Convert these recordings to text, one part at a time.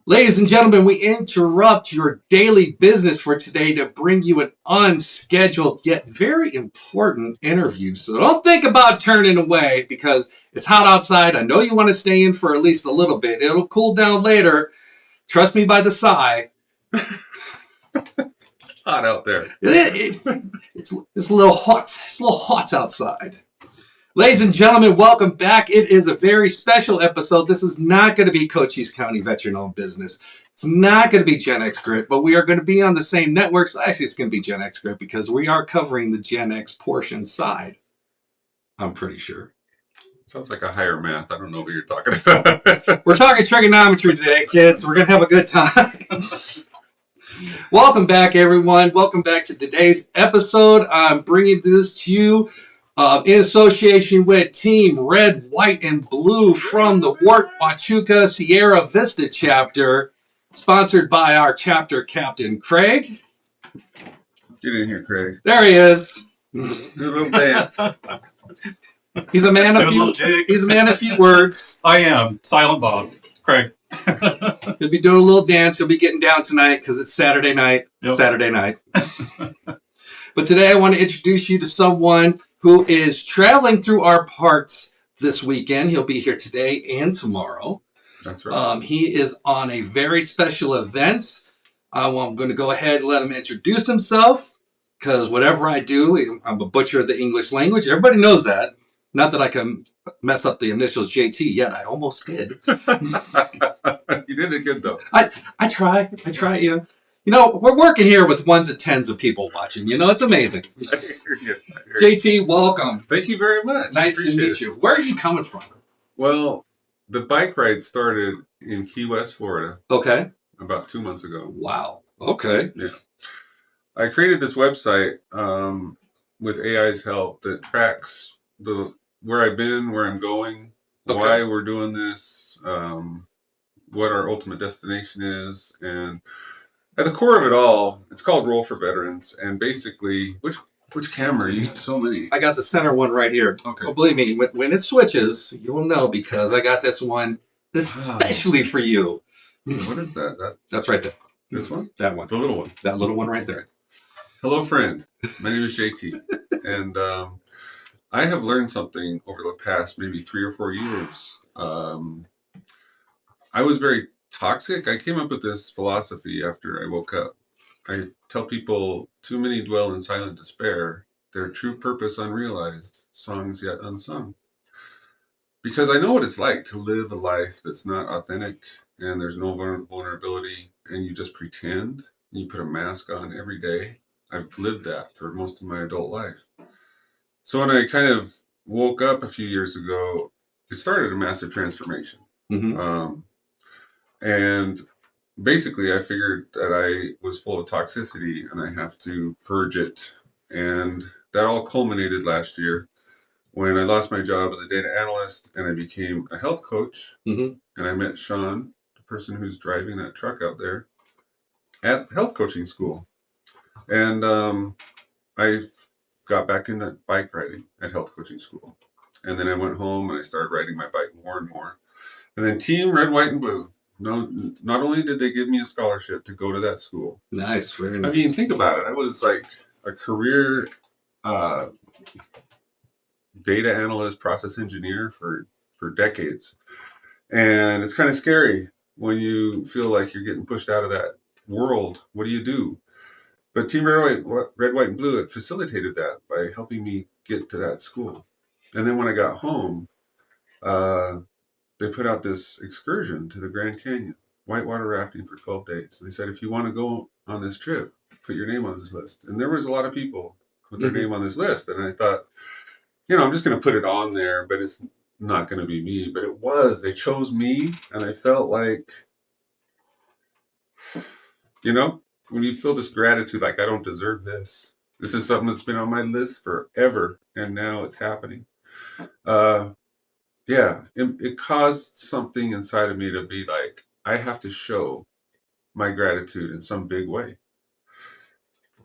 Ladies and gentlemen, we interrupt your daily business for today to bring you an unscheduled yet very important interview. So don't think about turning away because it's hot outside. I know you want to stay in for at least a little bit. It'll cool down later. Trust me by the sigh. It's hot out there. It's a little hot. It's a little hot outside. Ladies and gentlemen, welcome back. It is a very special episode. This is not going to be Cochise County veteran-owned business. It's not going to be Gen X Grit, but we are going to be on the same network. So actually, it's going to be Gen X Grit because we are covering the Gen X portion side. I'm pretty sure. Sounds like a higher math. I don't know what you're talking about. We're talking trigonometry today, kids. We're going to have a good time. Welcome back, everyone. Welcome back to today's episode. I'm bringing this to you in association with Team Red, White, and Blue from the Fort Huachuca Sierra Vista chapter, sponsored by our chapter captain, Craig. Get in here, Craig. There he is. Do a little dance. He's a man of few words. I am. Silent Bob. Craig. He'll be doing a little dance. He'll be getting down tonight because it's Saturday night. Yep. Saturday night. But today I want to introduce you to someone who is traveling through our parks this weekend. He'll be here today and tomorrow. That's right. He is on a very special event. I'm going to go ahead and let him introduce himself because whatever I do, I'm a butcher of the English language. Everybody knows that. Not that I can mess up the initials JT yet. I almost did. You did it good, though. I try. You know, we're working here with ones and tens of people watching. You know, it's amazing. I hear you. JT, welcome. Thank you very much. Nice to meet you. Where are you coming from? Well, the bike ride started in Key West, Florida. Okay. About 2 months ago. Wow. Okay. Yeah. I created this website with AI's help that tracks where I've been, where I'm going, Okay. why we're doing this, what our ultimate destination is, and at the core of it all, it's called Roll for Veterans. And basically, which camera? You have so many. I got the center one right here. Okay. Well, believe me, when it switches, you will know because I got this one especially for you. What is that? That's right there. This one? That one. The little one. That little one right there. Hello, friend. My name is JT. And I have learned something over the past maybe 3 or 4 years. I was very toxic. I came up with this philosophy after I woke up. I tell people, too many dwell in silent despair, their true purpose unrealized, songs yet unsung. Because I know what it's like to live a life that's not authentic and there's no vulnerability and you just pretend and you put a mask on every day. I've lived that for most of my adult life. So when I kind of woke up a few years ago, it started a massive transformation. Mm-hmm. And basically, I figured that I was full of toxicity and I have to purge it. And that all culminated last year when I lost my job as a data analyst and I became a health coach. Mm-hmm. And I met Sean, the person who's driving that truck out there, at health coaching school. And I got back into bike riding at health coaching school. And then I went home and I started riding my bike more and more. And then Team Red, White, and Blue. Not only did they give me a scholarship to go to that school. Nice, very nice. I mean, think about it. I was like a career data analyst, process engineer for decades. And it's kind of scary when you feel like you're getting pushed out of that world. What do you do? But Team Red, White, and Blue, it facilitated that by helping me get to that school. And then when I got home, they put out this excursion to the Grand Canyon, whitewater rafting for 12 days. They said, if you want to go on this trip, put your name on this list. And there was a lot of people with their name on this list. And I thought, I'm just going to put it on there, but it's not going to be me. But it was. They chose me. And I felt like, when you feel this gratitude, like I don't deserve this. This is something that's been on my list forever. And now it's happening. Yeah, it caused something inside of me to be like, I have to show my gratitude in some big way.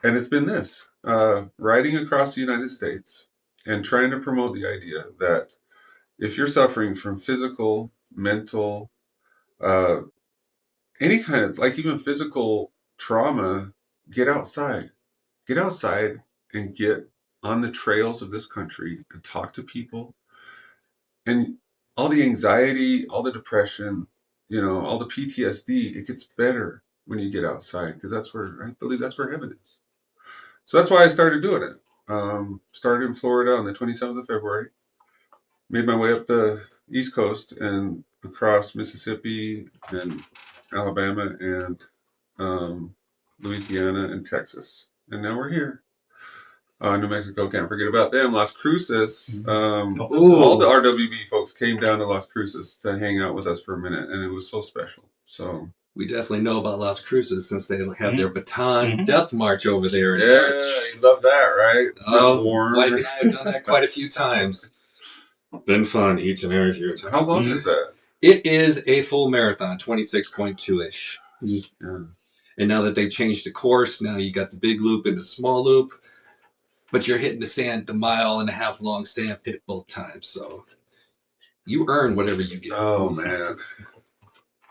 And it's been this, riding across the United States and trying to promote the idea that if you're suffering from physical, mental, any kind of, like, even physical trauma, get outside. Get outside and get on the trails of this country and talk to people. And all the anxiety, all the depression, all the PTSD, it gets better when you get outside, because I believe that's where heaven is. So that's why I started doing it. Started in Florida on the 27th of February, made my way up the East Coast and across Mississippi and Alabama and Louisiana and Texas. And now we're here. New Mexico, can't forget about them. Las Cruces. All the RWB folks came down to Las Cruces to hang out with us for a minute, and it was so special. So we definitely know about Las Cruces since they have their baton death march over there. Yeah, you love that, right? It's warm. Wife and I have done that quite a few times. Been fun each and every few times. How long is that? It is a full marathon, 26.2-ish. Yeah. And now that they've changed the course, now you got the big loop and the small loop. But you're hitting the mile-and-a-half long sand pit both times. So you earn whatever you get. Oh, man.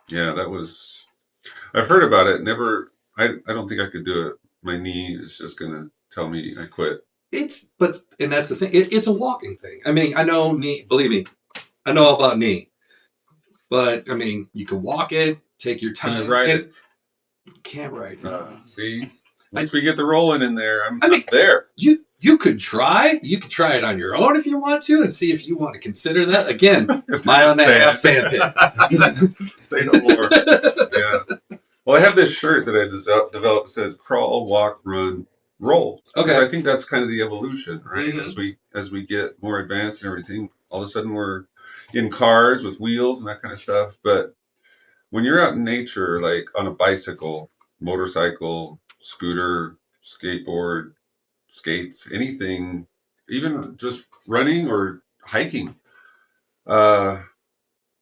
Yeah, I've heard about it. I don't think I could do it. My knee is just going to tell me I quit. And that's the thing. It's a walking thing. I mean, I know knee, believe me, I know about knee. But, I mean, you can walk it, take your time. Can you ride it? You can't ride it. See? Once we get the rolling in there, I'm mean, there. You could try. You could try it on your own if you want to, and see if you want to consider that. Again, mile-and-a-half sand pit. Say no more. Yeah. Well, I have this shirt that I developed that says crawl, walk, run, roll. Okay. I think that's kind of the evolution, right? As we get more advanced and everything, all of a sudden we're in cars with wheels and that kind of stuff. But when you're out in nature, like on a bicycle, motorcycle, scooter, skateboard, skates, anything, even just running or hiking, and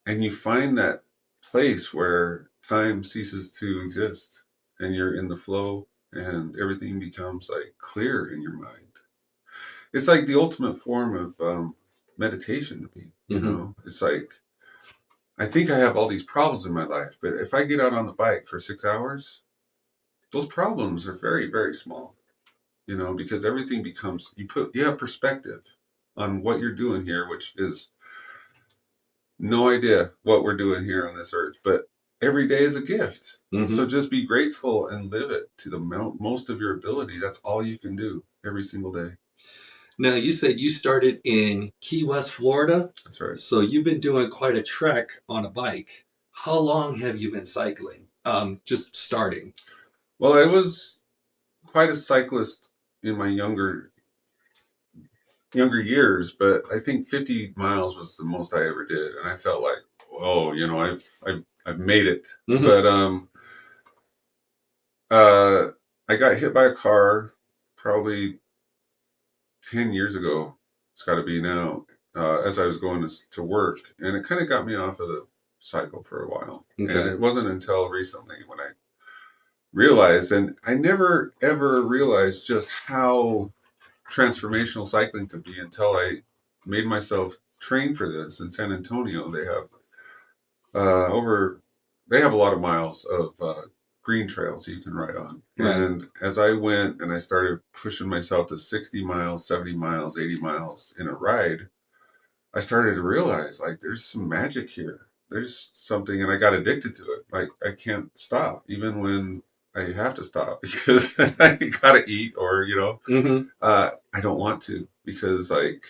you find that place where time ceases to exist and you're in the flow and everything becomes like clear in your mind. It's like the ultimate form of meditation to me. It's like, I think I have all these problems in my life, but if I get out on the bike for 6 hours, those problems are very, very small. Because everything becomes, you have perspective on what you're doing here, which is no idea what we're doing here on this earth, but every day is a gift. So just be grateful and live it to the most of your ability. That's all you can do every single day. Now, you said you started in Key West, Florida. That's right. So you've been doing quite a trek on a bike. How long have you been cycling? Just starting. Well, I was quite a cyclist in my younger years, but I think 50 miles was the most I ever did, and I felt like, whoa, I've made it. But I got hit by a car probably 10 years ago. It's got to be now, as I was going to work, and it kind of got me off of the cycle for a while. Okay. And it wasn't until recently when I realized, and I never ever realized just how transformational cycling could be until I made myself train for this in San Antonio. They have they have a lot of miles of green trails you can ride on. Right. And as I went and I started pushing myself to 60 miles, 70 miles, 80 miles in a ride, I started to realize, like, there's some magic here. There's something, and I got addicted to it. Like, I can't stop, even when I have to stop because I gotta eat, or I don't want to, because, like,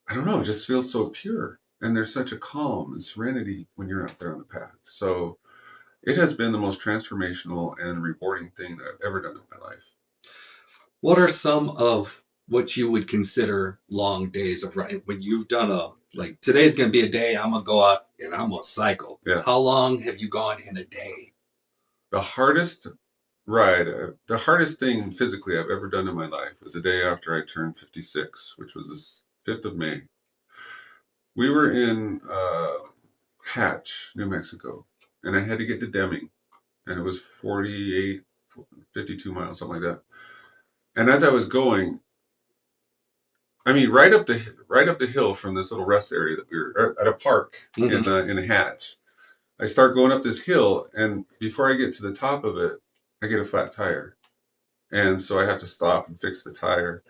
I don't know, it just feels so pure, and there's such a calm and serenity when you're out there on the path. So it has been the most transformational and rewarding thing that I've ever done in my life. What are some of what you would consider long days of riding? When you've done like, today's going to be a day I'm going to go out and I'm going to cycle. Yeah. How long have you gone in a day? The hardest ride, the hardest thing physically I've ever done in my life was the day after I turned 56, which was the 5th of May. We were in Hatch, New Mexico, and I had to get to Deming, and it was 52 miles, something like that. And as I was going, I mean, right up the hill from this little rest area that we were at a park in Hatch, I start going up this hill, and before I get to the top of it, I get a flat tire. And so I have to stop and fix the tire,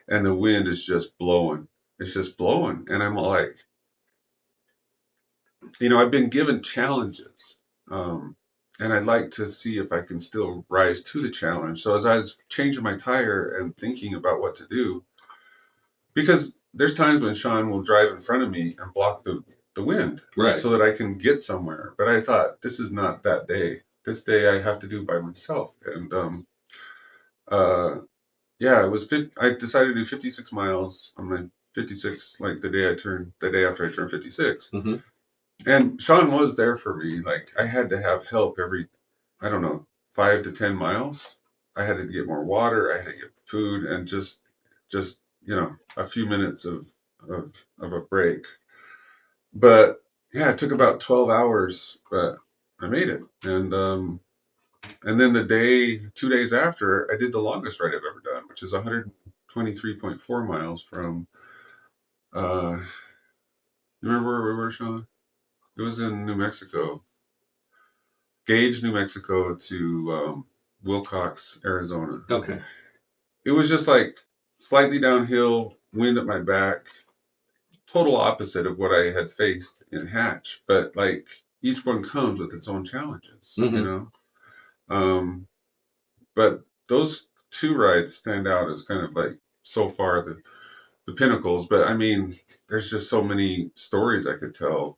and the wind is just blowing. It's just blowing. And I'm like, I've been given challenges. And I'd like to see if I can still rise to the challenge. So as I was changing my tire and thinking about what to do, because there's times when Sean will drive in front of me and block the wind Right. so that I can get somewhere. But I thought, this is not that day. This day I have to do by myself. And yeah, I decided to do 56 miles on my 56, like the day after I turned 56. Mm-hmm. And Sean was there for me. Like, I had to have help every, I don't know, 5 to 10 miles. I had to get more water. I had to get food, and just a few minutes of a break. But yeah, it took about 12 hours, but I made it. And then 2 days after, I did the longest ride I've ever done, which is 123.4 miles from, you remember where we were, Sean? It was in New Mexico. Gage, New Mexico to Wilcox, Arizona. Okay. It was just like slightly downhill, wind at my back, total opposite of what I had faced in Hatch. But like each one comes with its own challenges, But those two rides stand out as kind of like so far the pinnacles. But I mean, there's just so many stories I could tell.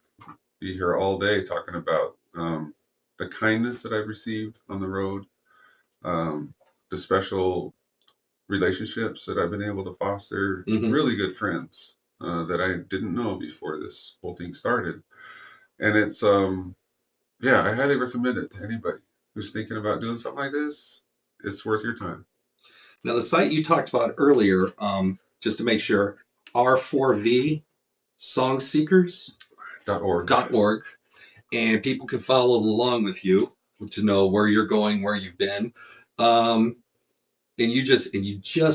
Be here all day talking about the kindness that I've received on the road, the special relationships that I've been able to foster, really good friends that I didn't know before this whole thing started. And it's, yeah, I highly recommend it to anybody who's thinking about doing something like this. It's worth your time. Now, the site you talked about earlier, just to make sure, R4V songseekers.org, and people can follow along with you to know where you're going, where you've been. And you just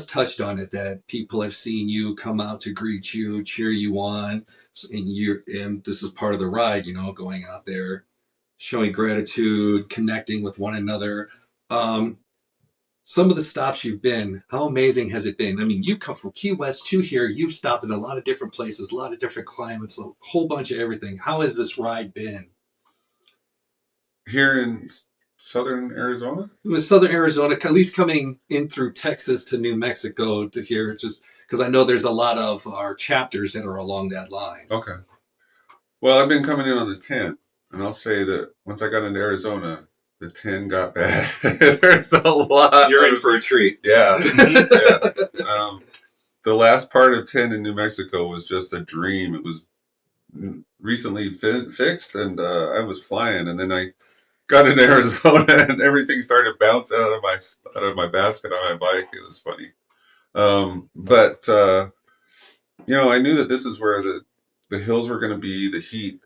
touched on it, that people have seen you come out to greet you, cheer you on, and this is part of the ride, going out there, showing gratitude, connecting with one another. Some of the stops you've been, how amazing has it been? I mean, you come from Key West to here. You've stopped in a lot of different places, a lot of different climates, a whole bunch of everything. How has this ride been? Here in southern Arizona? It was southern Arizona, at least coming in through Texas to New Mexico to here, just because I know there's a lot of our chapters that are along that line. Okay. Well, I've been coming in on the 10, and I'll say that once I got into Arizona, the 10 got bad. There's a lot. You're in for a treat. Yeah. Yeah. The last part of 10 in New Mexico was just a dream. It was recently fixed, and I was flying, and then I got into Arizona, and everything started bouncing out of my basket on my bike. It was funny. But I knew that this is where the hills were going to be, the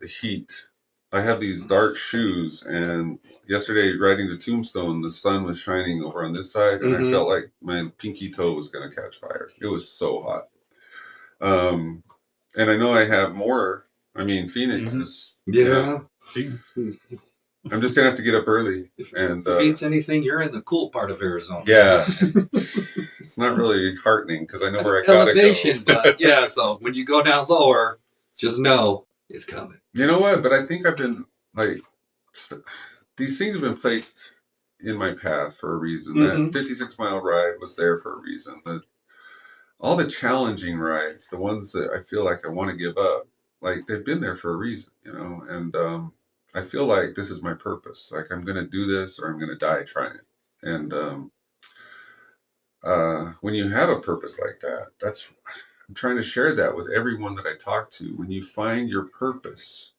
heat. I have these dark shoes, and yesterday riding the Tombstone, the sun was shining over on this side, and I felt like my pinky toe was going to catch fire. It was so hot. And I know I have more. I mean, Phoenix is... Yeah. I'm just going to have to get up early. And if it beats anything, you're in the cool part of Arizona. Yeah. It's not really heartening because I know where I got to go. Elevation, but yeah, so when you go down lower, just know it's coming. You know what? But I think I've been, like, these things have been placed in my path for a reason. That 56-mile ride was there for a reason. All the challenging rides, the ones that I feel like I want to give up, like, they've been there for a reason, and I feel like this is my purpose. Like, I'm going to do this or I'm going to die trying it. And when you have a purpose like that, I'm trying to share that with everyone that I talk to. When you find your purpose,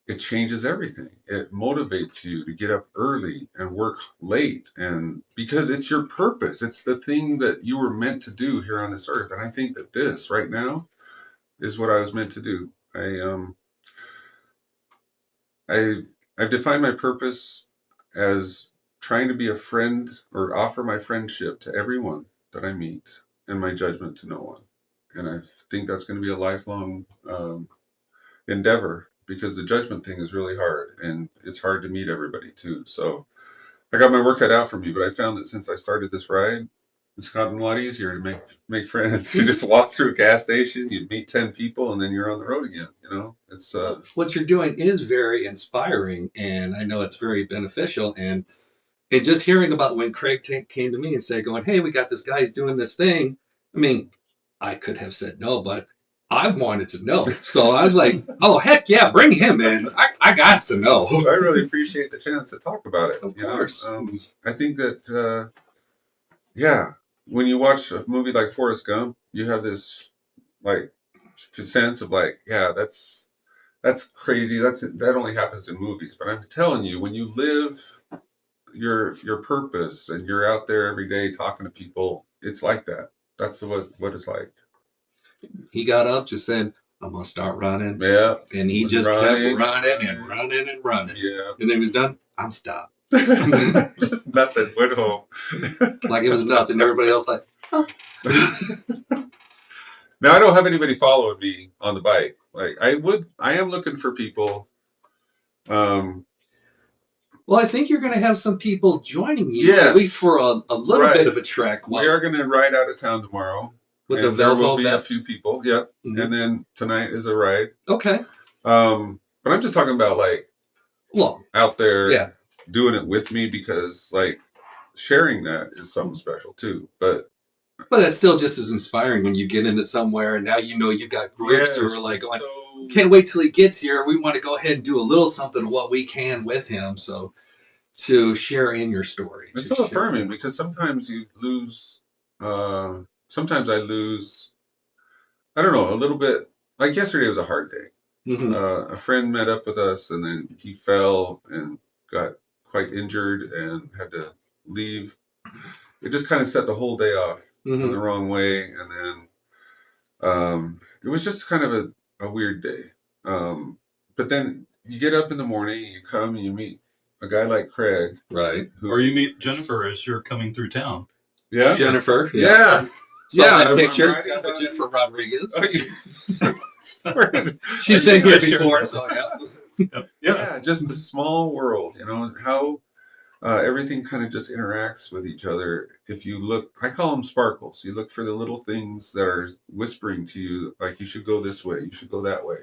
it changes everything. It motivates you to get up early and work late, and because it's your purpose, it's the thing that you were meant to do here on this earth. And I think that this right now is what I was meant to do. I've defined my purpose as trying to be a friend or offer my friendship to everyone that I meet and my judgment to no one. And I think that's going to be a lifelong endeavor. because the judgment thing is really hard, and it's hard to meet everybody too. So I got my work cut out for me, but I found that since I started this ride, it's gotten a lot easier to make friends. You just walk through a gas station, you meet 10 people, and then you're on the road again. You know, it's What you're doing is very inspiring, and I know it's very beneficial. And just hearing about when Craig came to me and said, going, "Hey, we got this guy's doing this thing." I mean, I could have said no, but I wanted to know. So I was like, "Oh, heck yeah, bring him in. I got to know." I really appreciate the chance to talk about it. Of you know? course. I think that yeah, when you watch a movie like Forrest Gump, you have this like sense of like, yeah, that's crazy. That only happens in movies. But I'm telling you, when you live your purpose and you're out there every day talking to people, it's like that. That's what it's like. He got up, just said, "I'm gonna start running," Yeah, and he just kept running and running and running. Yeah, And then he was done. I'm stopped. just nothing. Went home. Like it was nothing. Everybody else like, "Oh." Now I don't have anybody following me on the bike. Like I am looking for people. Well, I think you're going to have some people joining you, Yes. at least for a little Right. bit of a trek. We are going to ride out of town tomorrow. With the and there will Velvo be vets. a few people. Yep. Mhm. And then tonight is a ride. Okay. But I'm just talking about like Long. out there Yeah. doing it with me, because like sharing that is something special too. But that's still just as inspiring when you get into somewhere and now you know you got groups who are like, going, so can't wait till he gets here. We want to go ahead and do a little something what we can with him. So to share in your story. it's to so share affirming, that. because sometimes you lose. Sometimes I lose. I don't know, a little bit. Like yesterday was a hard day. Mhm. A friend met up with us, and then he fell and got quite injured and had to leave. It just kind of set the whole day off in Mhm. the wrong way, and then it was just kind of a weird day. But then you get up in the morning, you come and you meet a guy like Craig, Right. Or you meet Jennifer as you're coming through town. yeah, Jennifer. yeah. Saw Yeah, that I'm picture. riding Got with down- Jennifer Rodriguez. Oh, yeah. She's been here Yeah, sure. before, so yeah. Yeah, just a small world, how everything kind of just interacts with each other. If you look, I call them sparkles. You look for the little things that are whispering to you, like you should go this way, you should go that way.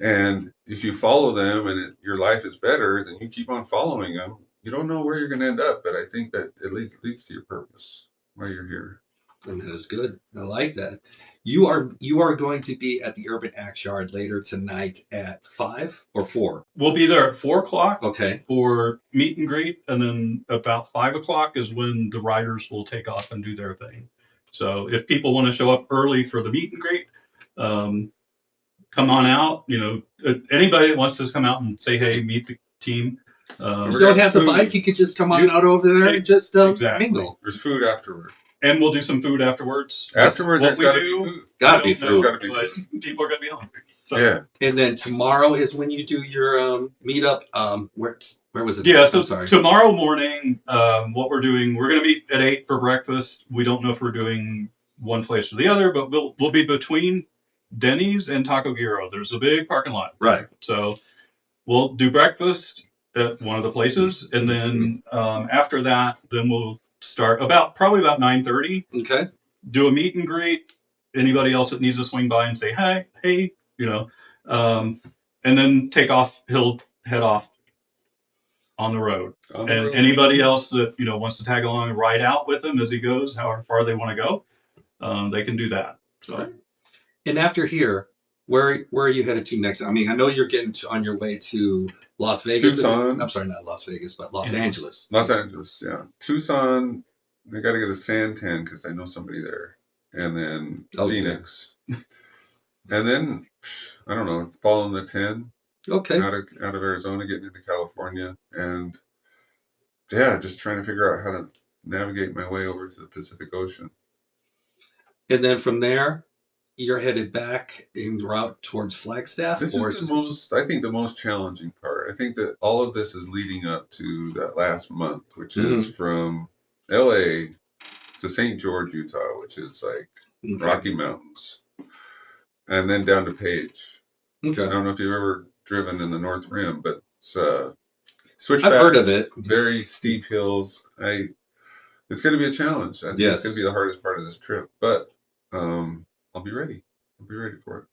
And if you follow them and your life is better, then you keep on following them. You don't know where you're going to end up, but I think that it leads to your purpose while you're here. And that is good. I like that. You are going to be at the Urban Axe Yard later tonight at 5 or 4. We'll be there at 4:00 Okay. for meet and greet, and then about 5:00 is when the riders will take off and do their thing. So if people want to show up early for the meet and greet, come on out. Anybody that wants to come out and say hey, meet the team. You don't have to bike. You could just come on out over there and just Exactly. mingle. There's food afterward. And we'll do some food afterwards. Afterward, there's What got we to do, be food. Got to be I don't know, food. Gotta be but people are going to be hungry. So, Yeah. And then tomorrow is when you do your meetup. Where was it? Yeah, so I'm sorry. tomorrow morning, what we're doing, we're going to meet at 8 for breakfast. We don't know if we're doing one place or the other, but we'll be between Denny's and Taco Giro. There's a big parking lot. Right. So we'll do breakfast at one of the places, and then after that, then we'll start probably about 9:30. Okay. Do a meet and greet. Anybody else that needs to swing by and say hey, and then take off. He'll head off on the road. On the And road. anybody else that wants to tag along and ride out with him as he goes, however far they want to go, they can do that. So. Right. And after here, where are you headed to next? I mean, I know you're getting on your way to Las Vegas. Tucson. I'm sorry, not Las Vegas, but Los Yeah. Angeles. Los Angeles, yeah. Tucson, I got to get a suntan because I know somebody there. And then Phoenix. And then, I don't know, following the 10 Okay. out of Arizona, getting into California. And yeah, just trying to figure out how to navigate my way over to the Pacific Ocean. And then from there, you're headed back en route towards Flagstaff? This is I think the most challenging part. I think that all of this is leading up to that last month, which is from LA to St. George, Utah, which is like Rocky Mountains, and then down to Page. Okay. I don't know if you've ever driven in the North Rim, but it's switchbacks. I've heard of it. Very steep hills. It's going to be a challenge. I think Yes. it's going to be the hardest part of this trip, but I'll be ready. I'll be ready for it.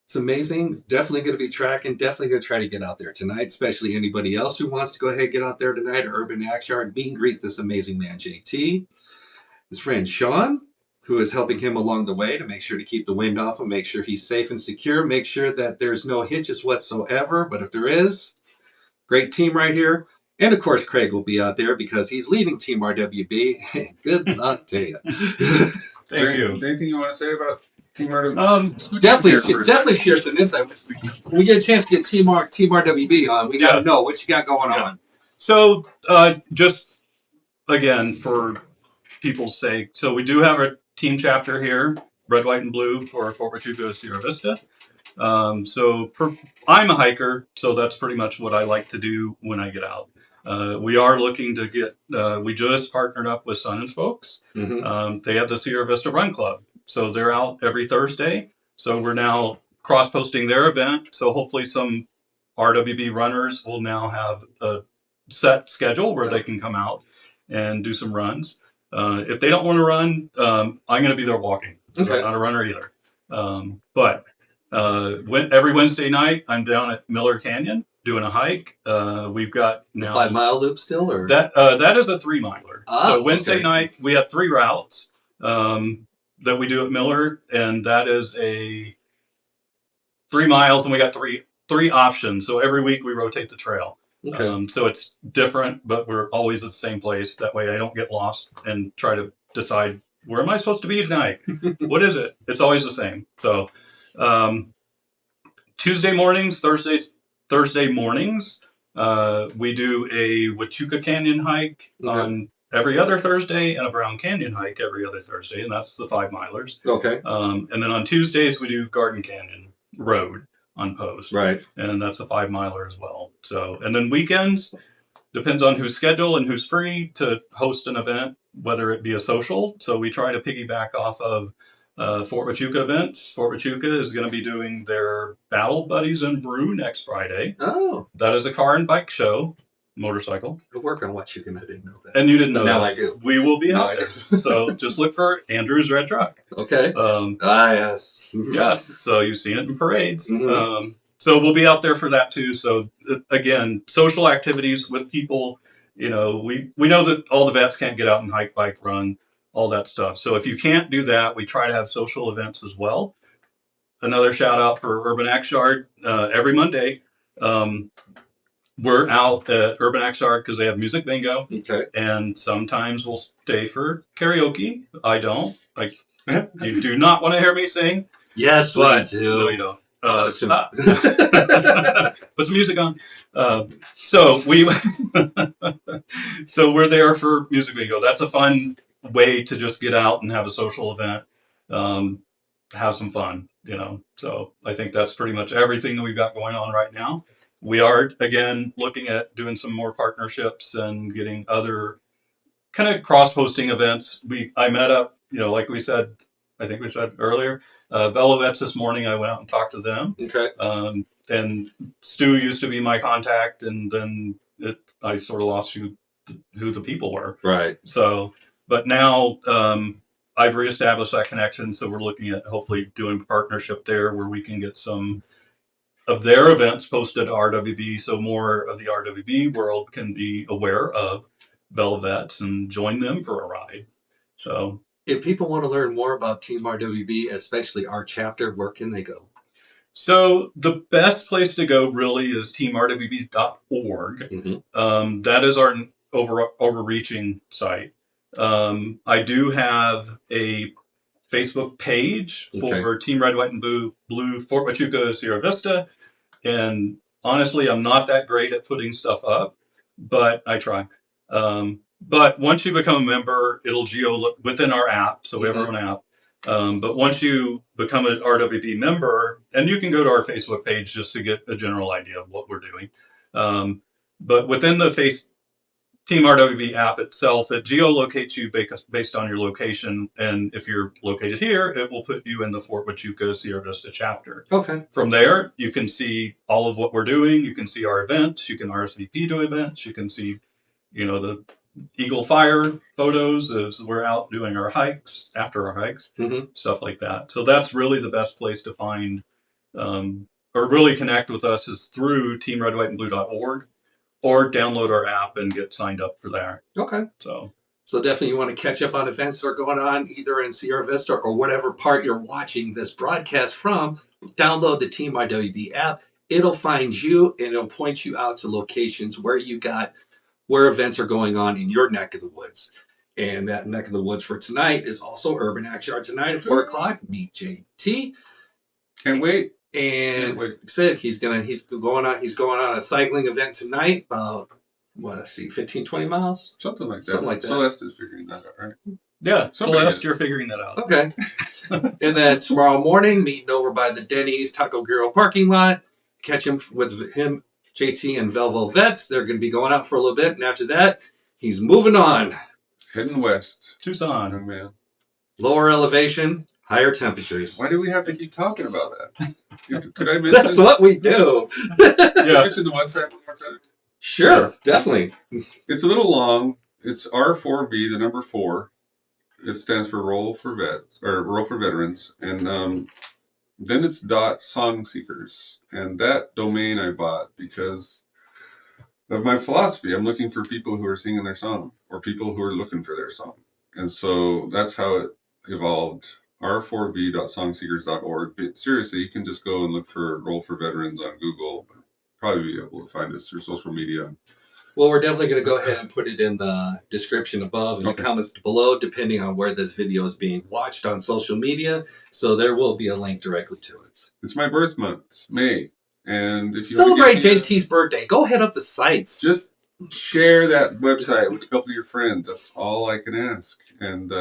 It's amazing. Definitely going to be tracking. Definitely going to try to get out there tonight, especially anybody else who wants to go ahead and get out there tonight at Urban Axe Yard. Meet and greet this amazing man, JT. His friend Sean, who is helping him along the way to make sure to keep the wind off him, make sure he's safe and secure, make sure that there's no hitches whatsoever. But if there is, great team right here. And of course, Craig will be out there because he's leading Team RWB. Good luck to you. Thank you. Anything you want to say about Team RWB? Definitely share some insight. When we get a chance to get Team RWB on, we got to know what you got going on. So just again, for people's sake, so we do have a team chapter here, red, white, and blue for Fort Huachuca, Sierra Vista. I'm a hiker, so that's pretty much what I like to do when I get out. We are looking to get, we just partnered up with Sun and Spokes. Mm-hmm. They have the Sierra Vista Run Club. So they're out every Thursday. So we're now cross-posting their event. So hopefully some RWB runners will now have a set schedule where they can come out and do some runs. If they don't want to run, I'm going to be there walking. Okay. I'm not a runner either. But every Wednesday night, I'm down at Miller Canyon doing a hike. We've got now 5 mile loop still, or that is a 3 miler. So Wednesday okay. night we have 3 routes that we do at Miller, and that is a 3 miles, and we got three options. So every week we rotate the trail. Okay. So it's different, but we're always at the same place. That way I don't get lost and try to decide, where am I supposed to be tonight? What is it? It's always the same. So Tuesday mornings, Thursday mornings, we do a Huachuca Canyon hike on every other Thursday and a Brown Canyon hike every other Thursday, and that's the 5 milers. Okay. And then on Tuesdays we do Garden Canyon Road on post. Right. And that's a 5 miler as well. So, and then weekends, depends on who's scheduled and who's free to host an event, whether it be a social. So we try to piggyback off of Fort Huachuca events. Fort Huachuca is going to be doing their Battle Buddies and Brew next Friday. Oh. That is a car and bike show, motorcycle. I'll work on what you can. I didn't know that. And you didn't know now that. I do. We will be out there. So just look for Andrew's Red Truck. Okay. Yes. Yeah. So you've seen it in parades. Mm-hmm. So we'll be out there for that too. So again, social activities with people. You know, we know that all the vets can't get out and hike, bike, run, all that stuff. So if you can't do that, we try to have social events as well. Another shout out for Urban Axe Yard. Every Monday, we're out at Urban Axe Yard because they have music bingo. Okay. And sometimes we'll stay for karaoke. I don't. Like, you do not want to hear me sing. Yes, But we do. no, you don't. Put some music on. So we're there for music bingo. That's a fun way to just get out and have a social event, have some fun, you know. So I think that's pretty much everything that we've got going on right now. We are again looking at doing some more partnerships and getting other kind of cross-posting events. I met up, you know, like we said, I think we said earlier, Velovets this morning. I went out and talked to them. Okay. And Stu used to be my contact, and then I sort of lost who the people were. Right. So, but now I've reestablished that connection. So we're looking at hopefully doing partnership there where we can get some of their events posted to RWB, so more of the RWB world can be aware of Velovets and join them for a ride. So if people want to learn more about Team RWB, especially our chapter, where can they go? So the best place to go really is teamrwb.org. Mm-hmm. That is our overreaching site. I do have a Facebook page for Team Red, White, and Blue Fort Huachuca, Sierra Vista. And honestly, I'm not that great at putting stuff up, but I try. But once you become a member, it'll geo within our app. So we have our own app. But once you become an RWB member, and you can go to our Facebook page just to get a general idea of what we're doing. But within the Team RWB app itself, it geolocates you based on your location. And if you're located here, it will put you in the Fort Huachuca Sierra Vista chapter. Okay. From there, you can see all of what we're doing. You can see our events. You can RSVP to events. You can see, the Eagle Fire photos as we're out doing our hikes, after our hikes, stuff like that. So that's really the best place to find or really connect with us is through teamredwhiteandblue.org or download our app and get signed up for there. Okay. So definitely you want to catch up on events that are going on either in Sierra Vista or whatever part you're watching this broadcast from. Download the Team RWB app. It'll find you and it'll point you out to locations where events are going on in your neck of the woods. And that neck of the woods for tonight is also Urban Action Yard tonight at 4 o'clock. Meet JT. Can't wait. And like I said, he's going on a cycling event tonight. 15, 20 miles? Something like that. Something like that. Celeste is figuring that out, right? Yeah, Somebody Celeste, is. you're figuring that out. Okay. And then tomorrow morning, meeting over by the Denny's Taco Grill parking lot. Catch him with him, JT, and Velvo Vets. They're going to be going out for a little bit. And after that, he's moving on. Heading west. Tucson. Oh, man. Lower elevation, higher temperatures. Why do we have to keep talking about that? Could I mention? That's what we do. Yeah. Mention the website one more time? Sure, definitely. It's a little long. It's R4V, the number 4. It stands for Roll for Vets or Roll for Veterans, and then it's .song seekers, and that domain I bought because of my philosophy. I'm looking for people who are singing their song or people who are looking for their song, and so that's how it evolved. R4V.songseekers.org. But seriously, you can just go and look for Roll for Veterans on Google. Probably be able to find us through social media. Well, we're definitely going to go ahead and put it in the description above and the comments below, depending on where this video is being watched on social media. So there will be a link directly to it. It's my birth month, May. And if you celebrate JT's birthday, go hit up the sites. Just share that website with a couple of your friends. That's all I can ask. And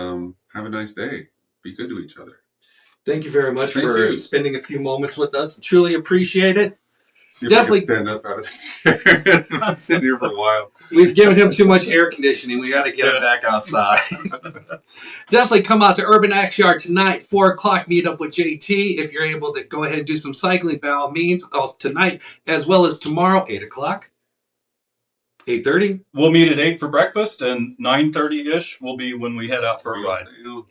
have a nice day. Be good to each other. Thank you very much for spending a few moments with us. Truly appreciate it. See if definitely I can stand up out of the chair. I'm not sitting here for a while. We've given him too much air conditioning. We got to get him back outside. Definitely come out to Urban Action Yard tonight, 4 o'clock. Meet up with JT. If you're able to go ahead and do some cycling, by all means, tonight as well as tomorrow, 8 o'clock. 8:30. We'll meet at 8 for breakfast, and 9:30-ish will be when we head out for a ride.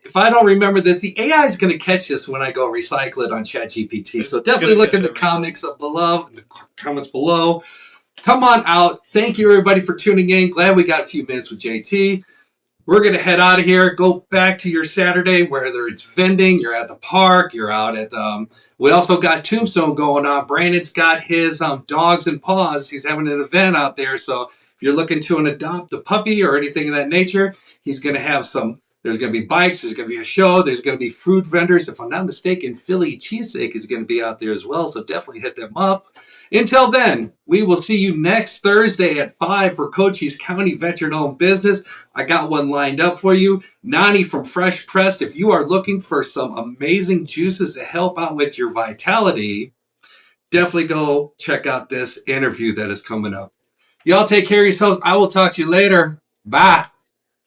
If I don't remember this, the AI is going to catch this when I go recycle it on ChatGPT. So definitely look in the comments below. Come on out. Thank you, everybody, for tuning in. Glad we got a few minutes with JT. We're going to head out of here. Go back to your Saturday, whether it's vending, you're at the park, you're out at... we also got Tombstone going on. Brandon's got his Dogs and Paws. He's having an event out there, so... if you're looking to adopt a puppy or anything of that nature, he's going to have there's going to be bikes, there's going to be a show, there's going to be food vendors. If I'm not mistaken, Philly Cheesesteak is going to be out there as well, so definitely hit them up. Until then, we will see you next Thursday at 5 for Cochise County Veteran-Owned Business. I got one lined up for you. Nani from Fresh Pressed. If you are looking for some amazing juices to help out with your vitality, definitely go check out this interview that is coming up. Y'all take care of yourselves. I will talk to you later. Bye.